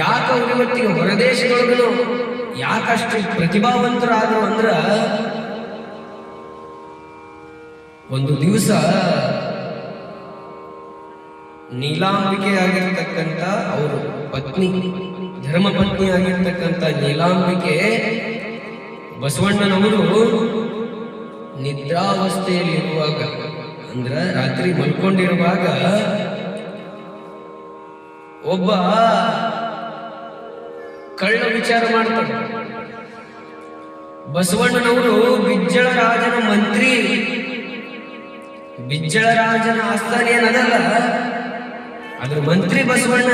ಯಾಕೆ ಅವ್ರು ಇವತ್ತಿಗೆ ಹೊರದೇಶದೊಳಗನು ಯಾಕಷ್ಟು ಪ್ರತಿಭಾವಂತರಾದ್ರು ಅಂದ್ರ, ಒಂದು ದಿವಸ ನೀಲಾಂಬಿಕೆ ಆಗಿರ್ತಕ್ಕಂಥ ಅವರು ಪತ್ನಿ, ಧರ್ಮ ಪತ್ನಿ ಆಗಿರ್ತಕ್ಕಂಥ ನೀಲಾಂಬಿಕೆ ಬಸವಣ್ಣನವರು ನಿದ್ರಾವಸ್ಥೆಯಲ್ಲಿರುವಾಗ, ಅಂದ್ರ ರಾತ್ರಿ ಮಲ್ಕೊಂಡಿರುವಾಗ ಒಬ್ಬ ಕಳ್ಳ ವಿಚಾರ ಮಾಡ್ತಾನೆ. ಬಸವಣ್ಣನವರು ಬಿಜ್ಜಳ ರಾಜನ ಮಂತ್ರಿ, ಬಿಜ್ಜಳ ರಾಜನ ಆಸ್ಥಾನ ಏನದಲ್ಲ, ಅದ್ರ ಮಂತ್ರಿ ಬಸವಣ್ಣ.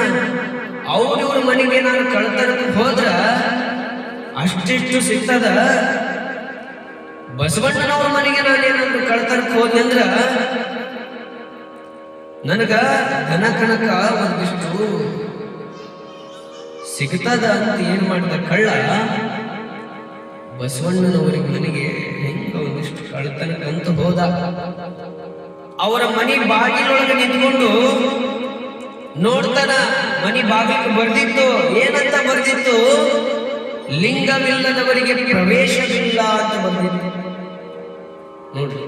ಅವ್ರಿವ್ರ ಮನೆಗೆ ನಾನು ಕಳ್ತನಕ್ಕೆ ಹೋದ್ರ ಅಷ್ಟಿಷ್ಟು ಸಿಗ್ತದ, ಬಸವಣ್ಣನವ್ರ ಮನೆಗೆ ನಾನೇನಾದ್ರು ಕಳ್ತನಕ್ಕೆ ಹೋದ್ನಿ ಅಂದ್ರ ನನಗ ಧನ ಕಣಕ ಒಂದಿಷ್ಟು ಸಿಗ್ತದ ಅಂತ ಏನ್ ಮಾಡಿದ ಕಳ್ಳ, ಬಸವಣ್ಣನವರಿಗೆ ಮನೆಗೆ ಹೆಂಗ ಒಂದಿಷ್ಟು ಕಳ್ತನಕ್ಕಂತ ಹೋದ. ಅವರ ಮನೆ ಬಾಗಿಲೊಳಗೆ ನಿಂತ್ಕೊಂಡು ನೋಡ್ತಾನ. ಮನೆ ಬಾಗಿಲು ಬರ್ದಿತ್ತು, ಏನಂತ ಬರ್ದಿತ್ತು? ಲಿಂಗವಿಲ್ಲದವರಿಗೆ ಪ್ರವೇಶವಿಲ್ಲ ಅಂತ ಬರ್ದಿತ್ತು. ನೋಡ್ರಿ,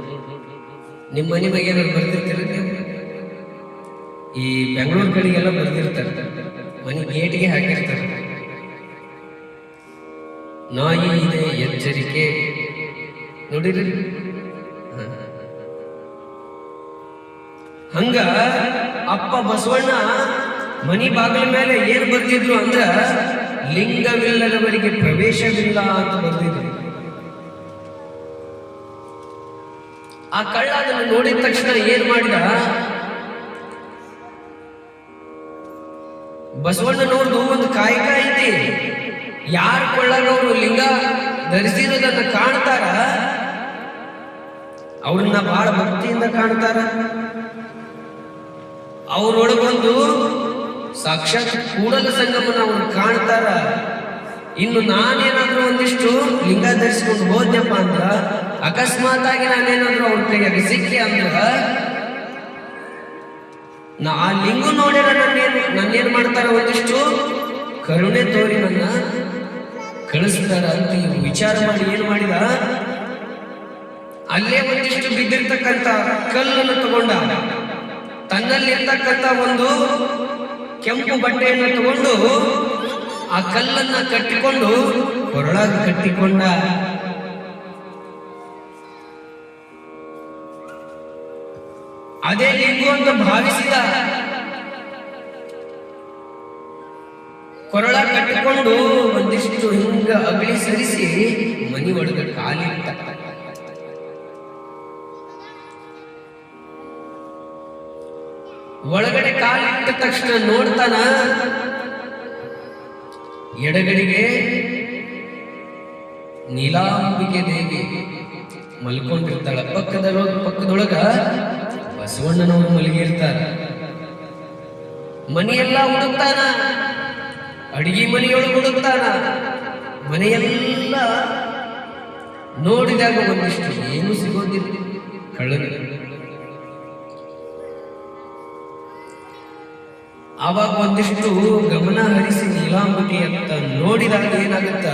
ನಿಮ್ಮ ಮನೆ ಬಗ್ಗೆ ಏನಾದ್ರು ಬರ್ದಿರ್ತೀರ ನೀವು? ಈ ಬೆಂಗಳೂರು ಕಡೆಗೆಲ್ಲ ಬರ್ದಿರ್ತಾರೆ, ಮನೆ ಗೇಟ್ಗೆ ಹಾಕಿರ್ತಾರೆ, ನಾಯಿ ಇದೆ ಎಚ್ಚರಿಕೆ. ನೋಡಿರಿ, ಹಂಗ ಅಪ್ಪ ಬಸವಣ್ಣ ಮನಿ ಬಾಗಿಲ ಮೇಲೆ ಏನ್ ಬರ್ತಿದ್ರು ಅಂದ್ರ ಲಿಂಗವಿಲ್ಲದವರಿಗೆ ಪ್ರವೇಶವಿಲ್ಲ ಅಂತ ಬರ್ತಿದ್ರು. ಆ ಕಳ್ಳ ಅದನ್ನು ನೋಡಿದ ತಕ್ಷಣ ಏನ್ ಮಾಡಿದ, ಬಸವಣ್ಣನವ್ರದ್ದು ಒಂದು ಕಾಯಕ ಐತಿ. ಯಾರು ಕೊಳ್ಳನವರು ಲಿಂಗ ಧರಿಸಿರೋದನ್ನ ಕಾಣ್ತಾರ, ಅವ್ರನ್ನ ಬಹಳ ಭಕ್ತಿಯಿಂದ ಕಾಣ್ತಾರ. ಅವ್ರೊಳಗೊಂದು ಸಾಕ್ಷಾತ್ ಕೂಡಲ ಸಂಗಮನ ಅವ್ರು ಕಾಣ್ತಾರ. ಇನ್ನು ನಾನೇನಾದ್ರೂ ಒಂದಿಷ್ಟು ಲಿಂಗ ಧರಿಸ್ಕೊಂಡು ಹೋದ್ನಪ್ಪ ಅಂದ್ರ, ಅಕಸ್ಮಾತ್ ಆಗಿ ನಾನೇನಾದ್ರೂ ಅವ್ರ ಕೈಯಾಗ ಸಿಕ್ಕಿ ಅಂದ್ರ, ಆ ಲಿಂಗು ನೋಡ್ಯಾರ ನನ್ನೇನ್ ಮಾಡ್ತಾರ, ಒಂದಿಷ್ಟು ಕರುಣೆ ತೋರಿ ನನ್ನ ಕಳಿಸ್ತಾರ ಅಂತ ವಿಚಾರ ಮಾಡಿ ಏನ್ ಮಾಡಿದ, ಅಲ್ಲೇ ಒಂದಿಷ್ಟು ಬಿದ್ದಿರ್ತಕ್ಕಂಥ ಕಲ್ಲನ್ನು ತಗೊಂಡ, ತನ್ನಲ್ಲಿರ್ತಕ್ಕಂಥ ಒಂದು ಕೆಂಪು ಬಟ್ಟೆಯನ್ನು ತಗೊಂಡು ಆ ಕಲ್ಲನ್ನ ಕಟ್ಟಿಕೊಂಡು ಕೊರಳಾಗ ಕಟ್ಟಿಕೊಂಡ. ಅದೇ ಲಿಂಗು ಅಂತ ಭಾವಿಸಿದ. ಕೊರಳ ಕಟ್ಟಿಕೊಂಡು ಒಂದಿಷ್ಟು ಹಿಂಗ ಅಗಲಿ ಸರಿಸಿ ಮನಿ ಒಳಗ ಕಾಲಿಟ್ಟ. ಒಳಗಡೆ ಕಾಲಿಟ್ಟ ತಕ್ಷಣ ನೋಡ್ತಾನ, ಎಡಗಡೆಗೆ ನೀಲಾಂಬಿಕೆ ದೇವಿ ಮಲ್ಕೊಂಡಿರ್ತಾಳ, ಪಕ್ಕದೊಳಗ ಬಸವಣ್ಣನವರು ಮಲಗಿರ್ತಾರ. ಮನೆಯೆಲ್ಲ ಹುಡುಕ್ತಾನ, ಅಡಿಗೆ ಮನೆಯೊಳಗೆ ಹುಡುಕ್ತಾನ, ಮನೆಯೆಲ್ಲ ನೋಡಿದಾಗ ಒಂದಿಷ್ಟು ಏನು ಸಿಗೋದಿಲ್ಲ ಕಳ್ಳನಿಗೆ. ಆವಾಗ ಒಂದಿಷ್ಟು ಗಮನ ಹರಿಸಿ ನೀಲಾಂಬಿಕೆ ಅಂತ ನೋಡಿದಾಗ ಏನಾಗುತ್ತ,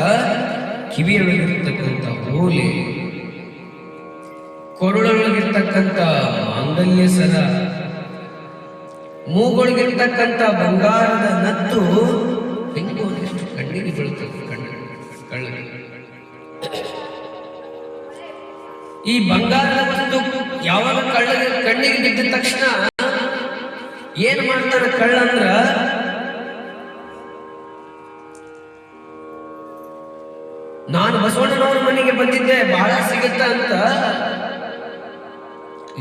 ಕಿವಿಯೊಳಗಿರ್ತಕ್ಕಂಥ ಓಲೆ, ಕೊರಳೊಳಗಿರ್ತಕ್ಕಂಥ ಮಾಂಗಲ್ಯ ಸರ, ಮೂಗೊಳಗಿರ್ತಕ್ಕಂಥ ಬಂಗಾರದ ನತ್ತು ಹೆಂಗೋ ಒಂದಿಷ್ಟು ಕಣ್ಣಿಗೆ ಬೀಳುತ್ತದೆ. ಕಳ್ಳನಿಗೆ ಈ ಬಂಗಾರದ ವಸ್ತು ಯಾವಾಗ ಕಣ್ಣಿಗೆ ಬಿದ್ದ ತಕ್ಷಣ ಏನ್ ಮಾಡ್ತಾರ ಕಳ್ಳ ಅಂದ್ರ, ನಾನು ಬಸವಣ್ಣನವ್ರ ಮನೆಗೆ ಬಂದಿದ್ದೆ, ಬಹಳ ಸಿಗುತ್ತ ಅಂತ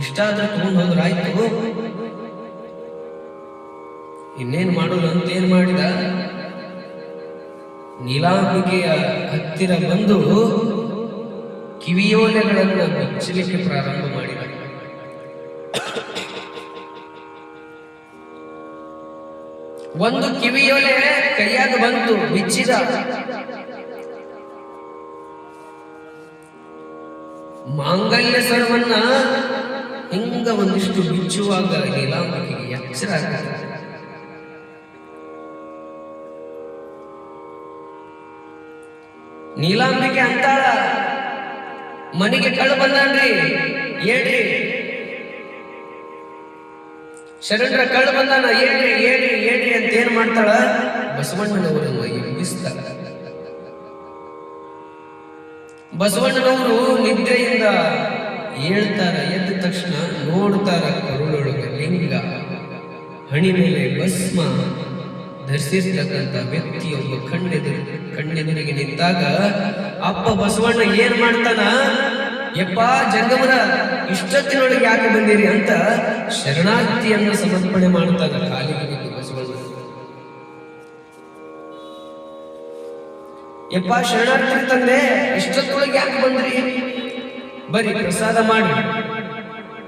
ಇಷ್ಟ ಆದ್ರೆ ತಗೊಂಡು ಹೋದ್ರ ಆಯ್ತು, ಇನ್ನೇನ್ ಮಾಡೋದು ಅಂತ ಏನ್ ಮಾಡಿದ, ನೀಲಾಂಬಿಕೆಯ ಹತ್ತಿರ ಬಂದು ಕಿವಿಯೋಲೆಗಳನ್ನ ಬಿಚ್ಚಲಿಕ್ಕೆ ಪ್ರಾರಂಭ ಮಾಡಿದ. ಒಂದು ಕಿವಿಯೋಲೆ ಕೈಯಾಗ ಬಂತು, ಬಿಚ್ಚಿದ. ಮಾಂಗಲ್ಯ ಸರವನ್ನ ಹಿಂಗ ಒಂದಿಷ್ಟು ಬಿಚ್ಚುವಾಗ ನೀಲಾಂಬಿಕೆಗೆ ಎಚ್ಚರ ಆಗುತ್ತೆ. ನೀಲಾಂಬಿಕೆ ಅಂತಾಳ, ಮನೆಗೆ ಕಳ್ಳ ಬಂದಾನ್ರಿ, ಏನ್ರಿ ಶರಣರ ಕಳ್ಳ ಬಂದಾನ, ಏನ್ರಿ ಏನ್ರಿ ಏನ್ರಿ ಅಂತ ಏನ್ ಮಾಡ್ತಾಳ, ಬಸವಣ್ಣನವರನ್ನ ಎಬ್ಬಿಸ್ತಾಳ. ಬಸವಣ್ಣನವರು ನಿದ್ರೆಯಿಂದ ಹೇಳ್ತಾರ, ಎದ್ದ ತಕ್ಷಣ ನೋಡ್ತಾರ, ಕರುಳೊಳಗೆ ಲಿಂಗ, ಹಣಿ ಮೇಲೆ ಭಸ್ಮ ಧರಿಸಿರ್ತಕ್ಕಂಥ ವ್ಯಕ್ತಿಯೊಬ್ಬ ಕಣ್ಣೆದುರಿಗೆ ನಿಂತಾಗ ಅಪ್ಪ ಬಸವಣ್ಣ ಏನ್ ಮಾಡ್ತಾನ, ಯಪ್ಪ ಜಂಗಮರ ಇಷ್ಟೊತ್ತಿನೊಳಗೆ ಯಾಕೆ ಬಂದಿರಿ ಅಂತ ಶರಣಾರ್ಥಿಯನ್ನು ಸಮರ್ಪಣೆ ಮಾಡ್ತಾಗ ಕಾಲಿಗೆ ಬಿದ್ದು ಬಸವಣ್ಣ. ಯಪ್ಪ ಶರಣಾರ್ಥಿ ತಂದೆ, ಇಷ್ಟೊತ್ತೊಳಗೆ ಯಾಕೆ ಬಂದ್ರಿ? ಬರೀ ಪ್ರಸಾದ ಮಾಡಿ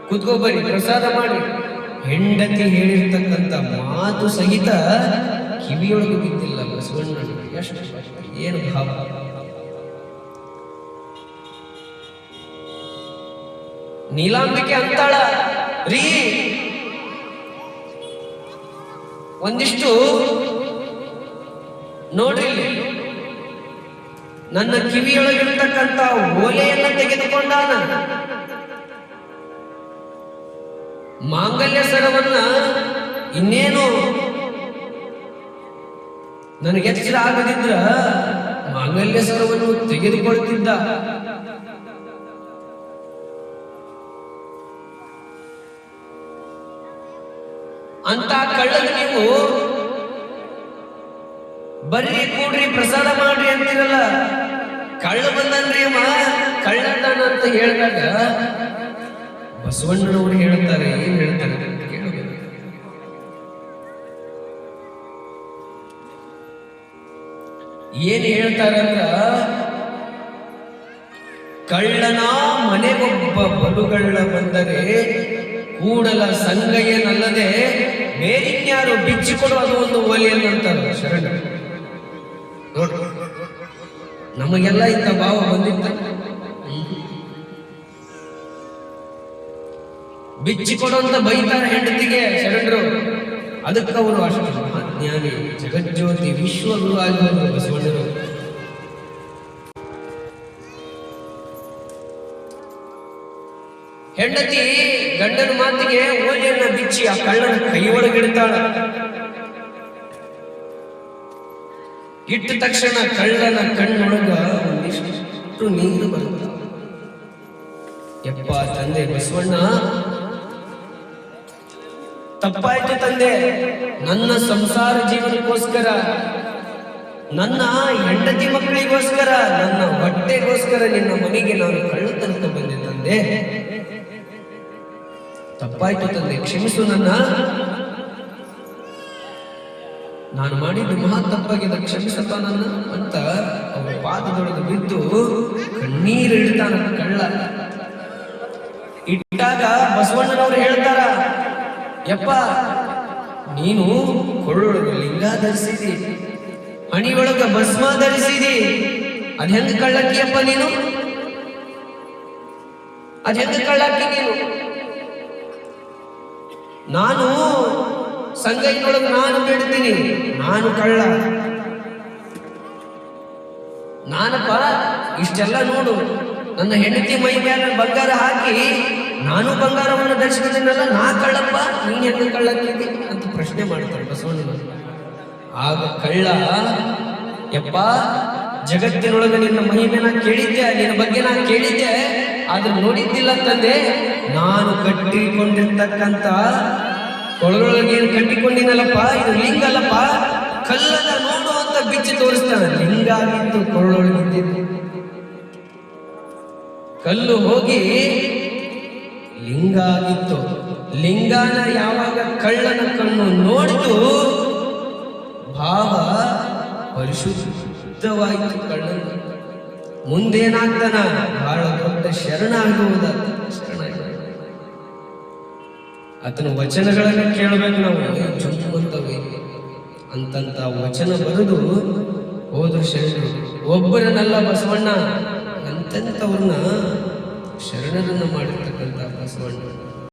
ಕೂತ್ಕೋ, ಬರೀ ಪ್ರಸಾದ ಮಾಡಿ. ಹೆಂಡತಿ ಹೇಳಿರ್ತಕ್ಕಂಥ ಮಾತು ಸಹಿತ ಕಿವಿಯೊಳಗೆ ಬಿದ್ದಿಲ್ಲ ಬಸವಣ್ಣ. ಎಷ್ಟು ಏನು ಭಾವ! ನೀಲಾಂಬಿಕೆ ಅಂತಾಳ, ರೀ ಒಂದಿಷ್ಟು ನೋಡ್ರಿ, ನನ್ನ ಕಿವಿಯೊಳಗಿರ್ತಕ್ಕಂಥ ಓಲೆಯನ್ನ ತೆಗೆದುಕೊಂಡಾನ, ಮಾಂಗಲ್ಯ ಸರವನ್ನ ಇನ್ನೇನು ನನಗೆಚ್ಚರ ಆಗದಿದ್ರ ಮಾಂಗಲ್ಯ ಸರವನ್ನು ತೆಗೆದುಕೊಳ್ತಿದ್ದ. ಅಂತ ಕಳ್ಳಗ ನೀವು ಬರ್ರಿ ಕೂಡ್ರಿ ಪ್ರಸಾದ ಮಾಡ್ರಿ ಅಂತೀರಲ್ಲ, ಕಳ್ಳ ಬಂದನ್ರಿ ಅಮ್ಮ, ಕಳ್ಳದಾನ ಅಂತ ಹೇಳಿದಾಗ ಬಸವಣ್ಣನವರು ಹೇಳ್ತಾರೆ, ಏನ್ ಹೇಳ್ತಾರೆ ಕೇಳಬೇಕು. ಏನ್ ಹೇಳ್ತಾರಂದ್ರ, ಕಳ್ಳನ ಮನೆಗೊಬ್ಬ ಬಲುಗಳ್ಳ ಬಂದರೆ ಕೂಡಲ ಸಂಗಯ್ಯನಲ್ಲದೆ ಬೇರಿನ್ಯಾರು ಬಿಚ್ಚಿಕೊಡು ಅದು ಒಂದು ಓಲೆಯನ್ನಂತಾರೆ ಶರಣ. ನೋಡ್, ನಮಗೆಲ್ಲ ಇಂಥ ಭಾವ ಬಂದಿತ್ತ. ಬಿಚ್ಚಿಕೊಡುವಂತ ಬೈತಾರ ಹೆಂಡತಿಗೆ ಶರಣರು. ಅದಕ್ಕೆ ಅವರು ಅಷ್ಟು ಮಹಾಜ್ಞಾನಿ, ಜಗಜ್ಯೋತಿ ವಿಶ್ವಗುರು ಆಗಿರುವ ಬಸವಣ್ಣರು. ಹೆಂಡತಿ ಗಂಡನ ಮಾತಿಗೆ ಓಲೆಯನ್ನ ಬಿಚ್ಚಿ ಆ ಕಳ್ಳನ ಕೈ ಒಳಗಿಡ್ತಾಳ. ಇಟ್ಟ ತಕ್ಷಣ ಕಳ್ಳನ ಕಣ್ಣೊಳಗ ಒಂದಿಷ್ಟು ನೀರು ಬರುತ್ತ. ಯಪ್ಪ ತಂದೆ ಬಸವಣ್ಣ, ತಪ್ಪಾಯ್ತು ತಂದೆ, ನನ್ನ ಸಂಸಾರ ಜೀವನಕ್ಕೋಸ್ಕರ, ನನ್ನ ಹೆಂಡತಿ ಮಕ್ಕಳಿಗೋಸ್ಕರ, ನನ್ನ ಹೊಟ್ಟೆಗೋಸ್ಕರ ನಿನ್ನ ಮನೆಗೆ ನಾನು ಕಳ್ಳತನಕ ಬಂದೆ ತಂದೆ. ತಪ್ಪಾಯ್ತು ತಂದೆ, ಕ್ಷಮಿಸು ನನ್ನ. ನಾನು ಮಾಡಿದ್ದು ಮಹಾ ತಪ್ಪಾಗಿದೆ, ಕ್ಷಮಿಸಪ್ಪ ನನ್ನ ಅಂತ ಅವರ ಪಾದದೊಳಗೆ ಬಿದ್ದು ಕಣ್ಣೀರು ಇಡ್ತಾನ ಕಳ್ಳ. ಇಟ್ಟಾಗ ಬಸವಣ್ಣನವರು ಹೇಳ್ತಾರ, ಯಪ್ಪ ನೀನು ಕೊಳ್ಳೊಳಗೆ ಲಿಂಗ ಧರಿಸಿದಿ, ಹಣಿಯೊಳಗ ಭಸ್ಮ ಧರಿಸಿದಿ, ಅದ್ ಹೆಂಗ ಕಳ್ಳಕ್ಕಿಯಪ್ಪ ನೀನು? ಅದ್ ಹೆಂಗ ಕಳ್ಳಾಕಿ ನೀನು? ನಾನು ಸಂಗಯ್ಯನೊಳಗೆ ನಾನು ಬೇಡ್ತೀನಿ, ನಾನು ಕಳ್ಳ. ನಾನಪ್ಪ ಇಷ್ಟೆಲ್ಲ ನೋಡು, ನನ್ನ ಹೆಂಡತಿ ಮೈ ಮೇಲೆ ಬಂಗಾರ ಹಾಕಿ ನಾನು ಬಂಗಾರವನ್ನು ಧರಿಸಿಕೊಂಡೇನಲ್ಲ, ನಾ ಕಳ್ಳಪ್ಪ, ನೀನ್ ಹೆಂಗ ಕಳ್ಳಕ್ಕಿದ್ದಿ ಅಂತ ಪ್ರಶ್ನೆ ಮಾಡ್ತಾರೆ ಬಸವಣ್ಣ. ಆಗ ಕಳ್ಳ, ಯಪ್ಪ ಜಗತ್ತಿನೊಳಗೆ ನಿನ್ನ ಮಹಿಮೆನ ಕೇಳಿದ್ದೆ, ನಿನ್ನ ಬಗ್ಗೆ ನಾ ಕೇಳಿದ್ದೆ, ಆದ್ರೆ ನೋಡಿದ್ದಿಲ್ಲ ತಂದೆ. ನಾನು ಕಟ್ಟಿಕೊಂಡಿರ್ತಕ್ಕಂಥ ಕೊಳಗೊಳಗೆ ಏನು ಕಟ್ಟಿಕೊಂಡಿನಲ್ಲಪ್ಪ, ಇದು ಲಿಂಗ ಅಲ್ಲಪ್ಪ, ಕಲ್ಲನ್ನ ನೋಡು ಅಂತ ಬಿಚ್ಚಿ ತೋರಿಸ್ತಾನೆ. ಲಿಂಗ ಆಗಿತ್ತು ಕೊಳಗೊಳಗಿದ್ದು. ಕಲ್ಲು ಹೋಗಿ ಲಿಂಗ ಆಗಿತ್ತು. ಲಿಂಗನ ಯಾವಾಗ ಕಳ್ಳನ ಕಣ್ಣು ನೋಡಿತು, ಭಾವ ಪರಿಶುದ್ಧವಾಯಿತು ಕಳ್ಳನ. ಮುಂದೇನಾಗ್ತಾನ, ಬಹಳ ದೊಡ್ಡ ಶರಣ ಆಗುವುದ. ಆತನ ವಚನಗಳನ್ನ ಕೇಳಬೇಕು ನಾವು, ಚುಮ್ಮುತ್ತವೆ ಅಂತಂತ ವಚನ ಬರೆದು ಹೋದ್ರು ಶರಣರು. ಒಬ್ಬರನ್ನೆಲ್ಲ ಬಸವಣ್ಣ ಎಂತೆಂಥವ್ರನ್ನ ಶರಣರನ್ನ ಮಾಡಿರ್ತಕ್ಕಂಥ ಬಸವಣ್ಣ.